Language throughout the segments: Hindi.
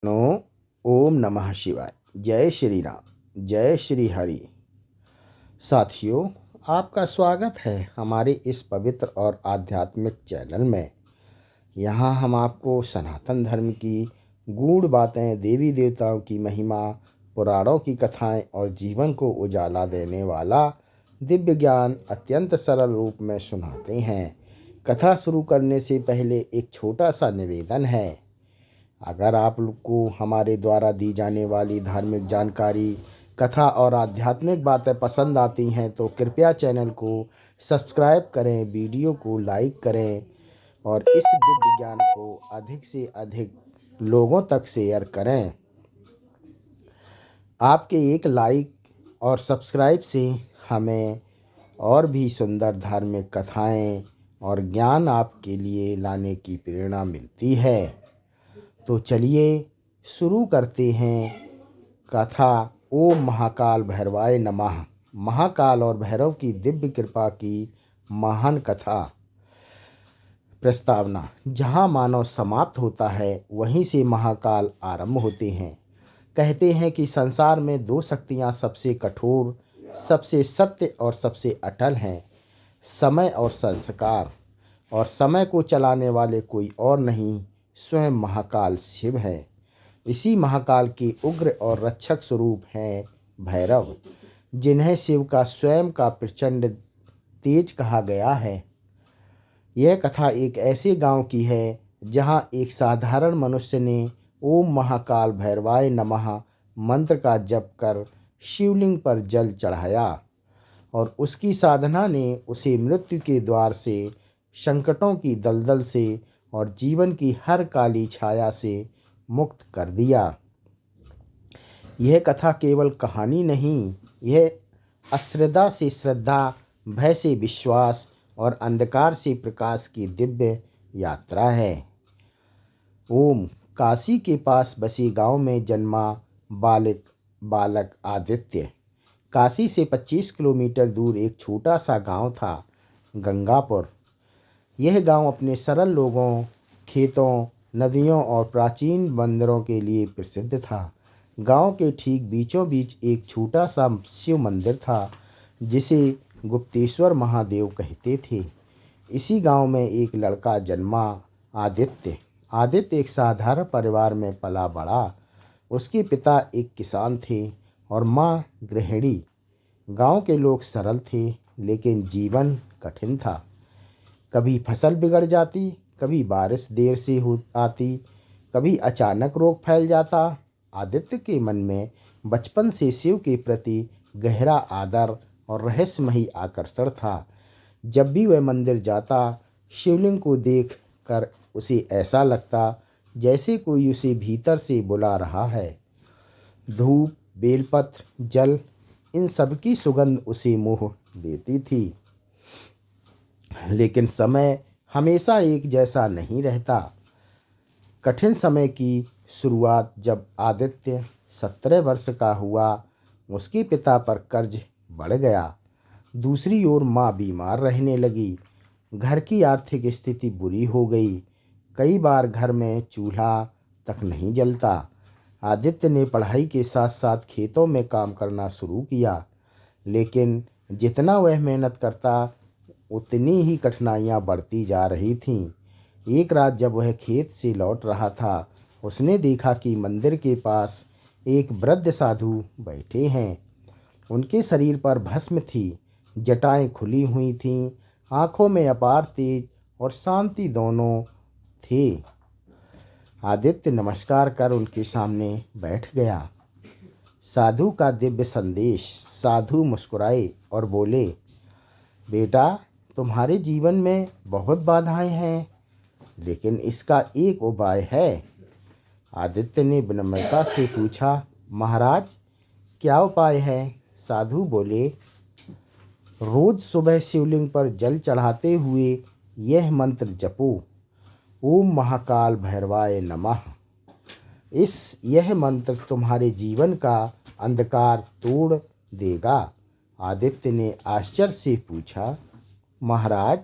नो ओम नमः शिवाय। जय श्री राम, जय श्री हरि। साथियों, आपका स्वागत है हमारे इस पवित्र और आध्यात्मिक चैनल में। यहाँ हम आपको सनातन धर्म की गूढ़ बातें, देवी देवताओं की महिमा, पुराणों की कथाएं और जीवन को उजाला देने वाला दिव्य ज्ञान अत्यंत सरल रूप में सुनाते हैं। कथा शुरू करने से पहले एक छोटा सा निवेदन है। अगर आप लोग को हमारे द्वारा दी जाने वाली धार्मिक जानकारी, कथा और आध्यात्मिक बातें पसंद आती हैं तो कृपया चैनल को सब्सक्राइब करें, वीडियो को लाइक करें और इस दिव्य ज्ञान को अधिक से अधिक लोगों तक शेयर करें। आपके एक लाइक और सब्सक्राइब से हमें और भी सुंदर धार्मिक कथाएं और ज्ञान आपके लिए लाने की प्रेरणा मिलती है। तो चलिए शुरू करते हैं कथा। ओम महाकाल भैरवाय नमः। महाकाल और भैरव की दिव्य कृपा की महान कथा। प्रस्तावना। जहाँ मानव समाप्त होता है वहीं से महाकाल आरंभ होते हैं। कहते हैं कि संसार में दो शक्तियाँ सबसे कठोर, सबसे सत्य और सबसे अटल हैं, समय और संस्कार। और समय को चलाने वाले कोई और नहीं, स्वयं महाकाल शिव है। इसी महाकाल के उग्र और रक्षक स्वरूप हैं भैरव, जिन्हें शिव का स्वयं का प्रचंड तेज कहा गया है। यह कथा एक ऐसे गांव की है जहां एक साधारण मनुष्य ने ओम महाकाल भैरवाय नमः मंत्र का जप कर शिवलिंग पर जल चढ़ाया और उसकी साधना ने उसे मृत्यु के द्वार से, संकटों की दलदल से और जीवन की हर काली छाया से मुक्त कर दिया। यह कथा केवल कहानी नहीं, यह अश्रद्धा से श्रद्धा, भय से विश्वास और अंधकार से प्रकाश की दिव्य यात्रा है। ओम। काशी के पास बसे गांव में जन्मा बालक आदित्य। काशी से 25 किलोमीटर दूर एक छोटा सा गांव था, गंगापुर। यह गांव अपने सरल लोगों, खेतों, नदियों और प्राचीन मंदिरों के लिए प्रसिद्ध था। गांव के ठीक बीचों बीच एक छोटा सा शिव मंदिर था, जिसे गुप्तेश्वर महादेव कहते थे। इसी गांव में एक लड़का जन्मा, आदित्य। आदित्य एक साधारण परिवार में पला बड़ा। उसके पिता एक किसान थे और माँ गृहिणी। गांव के लोग सरल थे, लेकिन जीवन कठिन था। कभी फसल बिगड़ जाती, कभी बारिश देर से हो आती, कभी अचानक रोग फैल जाता। आदित्य के मन में बचपन से शिव के प्रति गहरा आदर और रहस्यमयी आकर्षण था। जब भी वह मंदिर जाता, शिवलिंग को देख कर उसे ऐसा लगता जैसे कोई उसे भीतर से बुला रहा है। धूप, बेलपत्र, जल, इन सब की सुगंध उसे मोह लेती थी। लेकिन समय हमेशा एक जैसा नहीं रहता। कठिन समय की शुरुआत जब आदित्य 17 वर्ष का हुआ, उसके पिता पर कर्ज बढ़ गया। दूसरी ओर माँ बीमार रहने लगी। घर की आर्थिक स्थिति बुरी हो गई। कई बार घर में चूल्हा तक नहीं जलता। आदित्य ने पढ़ाई के साथ साथ खेतों में काम करना शुरू किया, लेकिन जितना वह मेहनत करता उतनी ही कठिनाइयाँ बढ़ती जा रही थीं। एक रात जब वह खेत से लौट रहा था, उसने देखा कि मंदिर के पास एक वृद्ध साधु बैठे हैं। उनके शरीर पर भस्म थी, जटाएं खुली हुई थीं, आंखों में अपार तेज और शांति दोनों थे। आदित्य नमस्कार कर उनके सामने बैठ गया। साधु का दिव्य संदेश। साधु मुस्कुराए और बोले, बेटा, तुम्हारे जीवन में बहुत बाधाएं हैं, लेकिन इसका एक उपाय है। आदित्य ने विनम्रता से पूछा, महाराज, क्या उपाय है? साधु बोले, रोज सुबह शिवलिंग पर जल चढ़ाते हुए यह मंत्र जपो, ओम महाकाल भैरवाय नमः। यह मंत्र तुम्हारे जीवन का अंधकार तोड़ देगा। आदित्य ने आश्चर्य से पूछा, महाराज,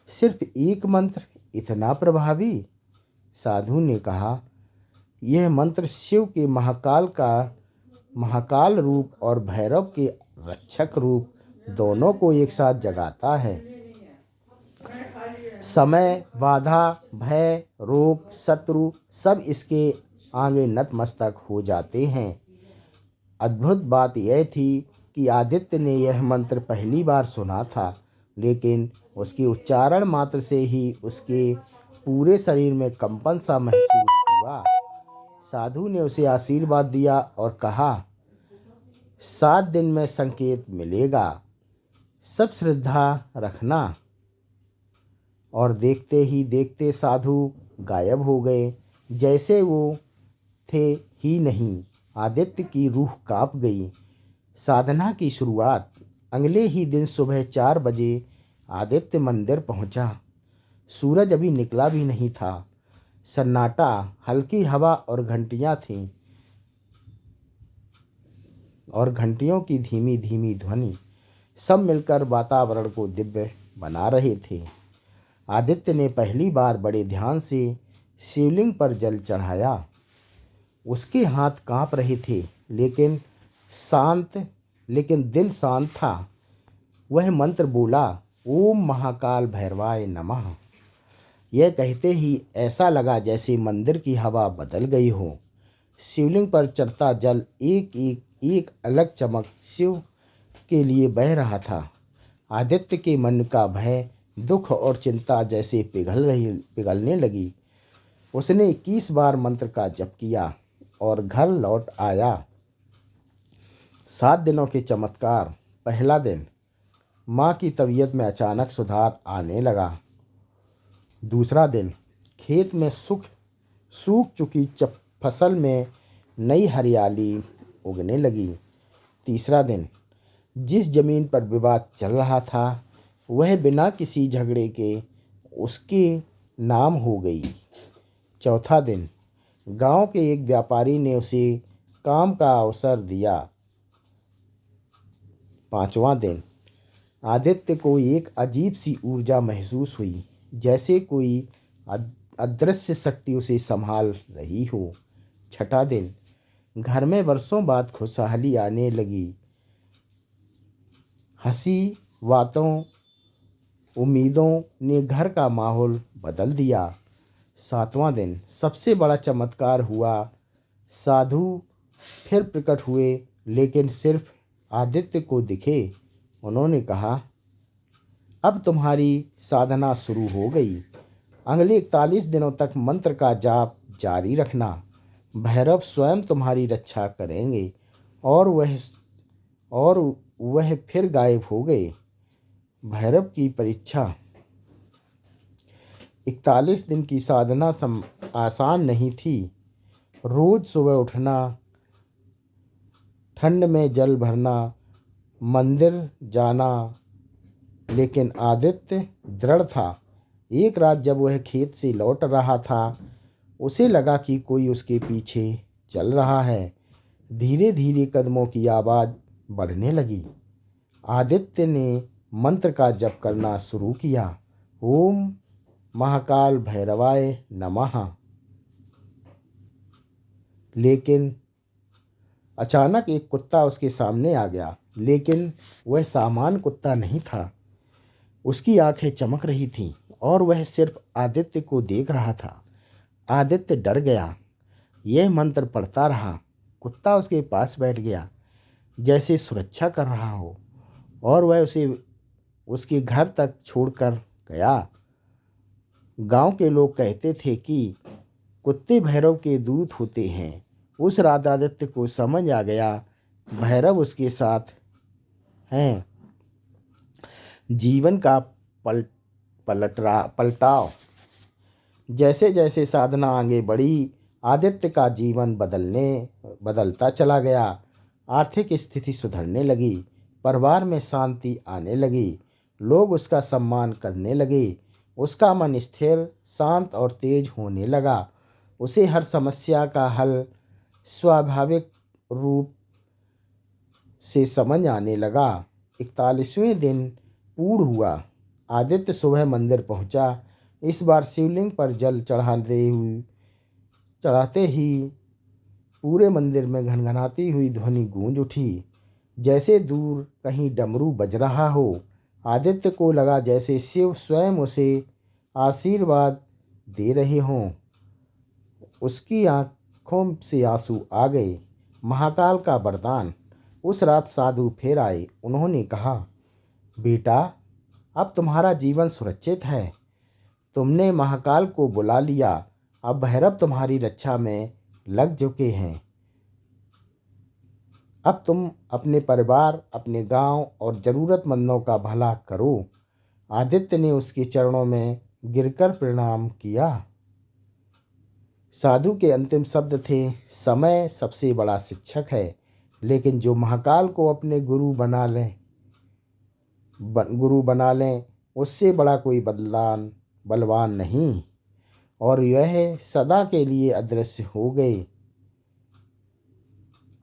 सिर्फ एक मंत्र इतना प्रभावी? साधु ने कहा, यह मंत्र शिव के महाकाल रूप और भैरव के रक्षक रूप दोनों को एक साथ जगाता है। समय, बाधा, भय, रोग, शत्रु सब इसके आगे नतमस्तक हो जाते हैं। अद्भुत बात यह थी कि आदित्य ने यह मंत्र पहली बार सुना था, लेकिन उसके उच्चारण मात्र से ही उसके पूरे शरीर में कंपन सा महसूस हुआ। साधु ने उसे आशीर्वाद दिया और कहा, 7 दिन में संकेत मिलेगा, सब श्रद्धा रखना। और देखते ही देखते साधु गायब हो गए, जैसे वो थे ही नहीं। आदित्य की रूह कांप गई। साधना की शुरुआत। अगले ही दिन सुबह 4 बजे आदित्य मंदिर पहुंचा। सूरज अभी निकला भी नहीं था। सन्नाटा, हल्की हवा और घंटियां थीं, और घंटियों की धीमी धीमी ध्वनि सब मिलकर वातावरण को दिव्य बना रहे थे। आदित्य ने पहली बार बड़े ध्यान से शिवलिंग पर जल चढ़ाया। उसके हाथ कांप रहे थे, लेकिन दिल शांत था। वह मंत्र बोला, ओम महाकाल भैरवाय नमः। यह कहते ही ऐसा लगा जैसे मंदिर की हवा बदल गई हो। शिवलिंग पर चढ़ता जल एक अलग चमक शिव के लिए बह रहा था। आदित्य के मन का भय, दुख और चिंता जैसे पिघलने लगी। उसने 21 बार मंत्र का जप किया और घर लौट आया। 7 दिनों के चमत्कार। पहला दिन, माँ की तबीयत में अचानक सुधार आने लगा। दूसरा दिन, खेत में सूख चुकी फसल में नई हरियाली उगने लगी। तीसरा दिन, जिस जमीन पर विवाद चल रहा था वह बिना किसी झगड़े के उसके नाम हो गई। चौथा दिन, गांव के एक व्यापारी ने उसे काम का अवसर दिया। पांचवां दिन, आदित्य को एक अजीब सी ऊर्जा महसूस हुई, जैसे कोई अदृश्य शक्ति उसे संभाल रही हो। छठा दिन, घर में वर्षों बाद खुशहाली आने लगी। हंसी, बातों, उम्मीदों ने घर का माहौल बदल दिया। 7वां दिन, सबसे बड़ा चमत्कार हुआ। साधु फिर प्रकट हुए, लेकिन सिर्फ आदित्य को दिखे। उन्होंने कहा, अब तुम्हारी साधना शुरू हो गई। अगले 41 दिनों तक मंत्र का जाप जारी रखना। भैरव स्वयं तुम्हारी रक्षा करेंगे। और वह फिर गायब हो गए। भैरव की परीक्षा। 41 दिन की साधना आसान नहीं थी। रोज सुबह उठना, ठंड में जल भरना, मंदिर जाना, लेकिन आदित्य दृढ़ था। एक रात जब वह खेत से लौट रहा था, उसे लगा कि कोई उसके पीछे चल रहा है। धीरे धीरे कदमों की आवाज़ बढ़ने लगी। आदित्य ने मंत्र का जप करना शुरू किया, ओम महाकाल भैरवाय नमः। लेकिन अचानक एक कुत्ता उसके सामने आ गया, लेकिन वह सामान्य कुत्ता नहीं था। उसकी आंखें चमक रही थीं और वह सिर्फ आदित्य को देख रहा था। आदित्य डर गया। यह मंत्र पढ़ता रहा। कुत्ता उसके पास बैठ गया, जैसे सुरक्षा कर रहा हो, और वह उसे उसके घर तक छोड़कर गया। गांव के लोग कहते थे कि कुत्ते भैरव के दूत होते हैं। उस रात आदित्य को समझ आ गया, भैरव उसके साथ हैं। जीवन का पलटाव। जैसे जैसे साधना आगे बढ़ी, आदित्य का जीवन बदलता चला गया। आर्थिक स्थिति सुधरने लगी, परिवार में शांति आने लगी, लोग उसका सम्मान करने लगे। उसका मन स्थिर, शांत और तेज होने लगा। उसे हर समस्या का हल स्वाभाविक रूप से समझ आने लगा। 41वें दिन पूर्ण हुआ। आदित्य सुबह मंदिर पहुंचा। इस बार शिवलिंग पर जल चढ़ाते ही पूरे मंदिर में घनघनाती हुई ध्वनि गूंज उठी, जैसे दूर कहीं डमरू बज रहा हो। आदित्य को लगा जैसे शिव स्वयं उसे आशीर्वाद दे रहे हों। उसकी आंखों से आंसू आ गए। महाकाल का वरदान। उस रात साधु फिर आए। उन्होंने कहा, बेटा, अब तुम्हारा जीवन सुरक्षित है। तुमने महाकाल को बुला लिया। अब भैरव तुम्हारी रक्षा में लग चुके हैं। अब तुम अपने परिवार, अपने गांव और ज़रूरतमंदों का भला करो। आदित्य ने उसके चरणों में गिरकर प्रणाम किया। साधु के अंतिम शब्द थे, समय सबसे बड़ा शिक्षक है, लेकिन जो महाकाल को अपने गुरु बना लें उससे बड़ा कोई बलवान नहीं। और यह सदा के लिए अदृश्य हो गए।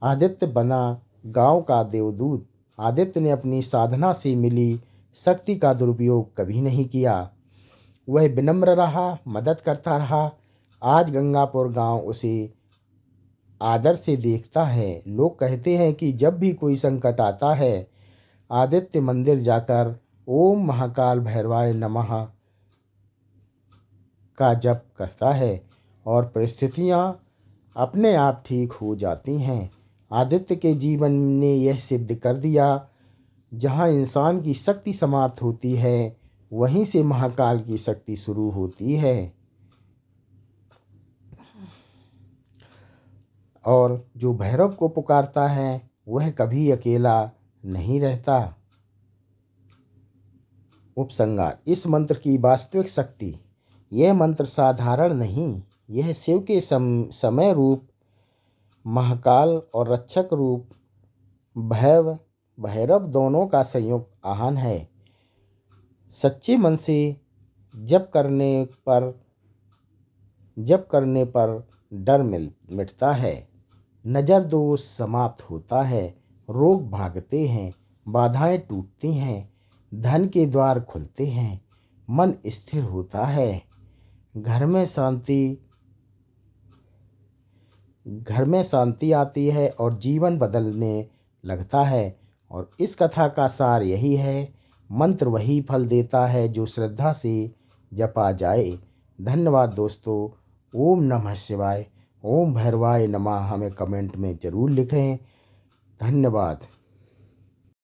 आदित्य बना गांव का देवदूत। आदित्य ने अपनी साधना से मिली शक्ति का दुरुपयोग कभी नहीं किया। वह विनम्र रहा, मदद करता रहा। आज गंगापुर गांव उसे आदर से देखता है। लोग कहते हैं कि जब भी कोई संकट आता है, आदित्य मंदिर जाकर ओम महाकाल भैरवाय नमः का जप करता है और परिस्थितियां अपने आप ठीक हो जाती हैं। आदित्य के जीवन ने यह सिद्ध कर दिया, जहां इंसान की शक्ति समाप्त होती है, वहीं से महाकाल की शक्ति शुरू होती है। और जो भैरव को पुकारता है वह कभी अकेला नहीं रहता। उपसंहार। इस मंत्र की वास्तविक शक्ति। यह मंत्र साधारण नहीं, यह शिव के समय रूप महाकाल और रक्षक रूप भैरव दोनों का संयुक्त आह्वान है। सच्चे मन से जप करने पर डर मिटता है, नज़र दोष समाप्त होता है, रोग भागते हैं, बाधाएं टूटती हैं, धन के द्वार खुलते हैं, मन स्थिर होता है, घर में शांति आती है और जीवन बदलने लगता है। और इस कथा का सार यही है, मंत्र वही फल देता है जो श्रद्धा से जपा जाए। धन्यवाद दोस्तों। ओम नमः शिवाय, ओम भैरवाय नमः हमें कमेंट में ज़रूर लिखें। धन्यवाद।